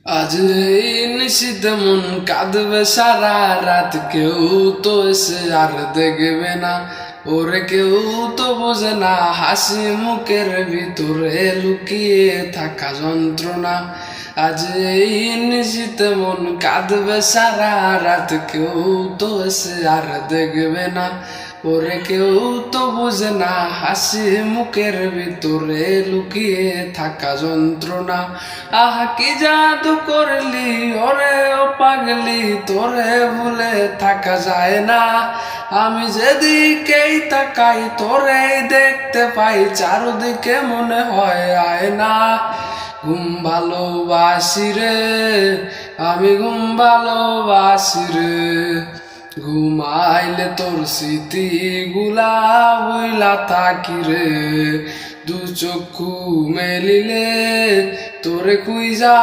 আজ এই নিশীথ মন কাঁদবে সারা রাত, কেউ তো এসে আর দেখবে না। ওরে কেউ তো বোঝে না হাসি মুখের ভিতরে লুকিয়ে থাকা যন্ত্রণা। আজ এই নিশীথ মন কাঁদবে সারা রাত, কেউ তো এসে আর দেখবে না। ওরে কেউ তো বোঝে না হাসি মুখের ভিতরে লুকিয়ে থাকা যন্ত্রণা। আহা কি জাদু করলি ওরে ও পাগলি, তোরে ভুলে থাকা যায় না। আমি যেদিকেই তাকাই তোরেই দেখতে পাই, চারদিকে মনে হয় আয়না। ঘুম ভালোবাসি রে, আমি ঘুম ভালোবাসি রে। ঘুমাইলে তোর স্মৃতি গুলা বইলা থাকি রে। দু চক্ষু মেলিলে তোরে খুঁজা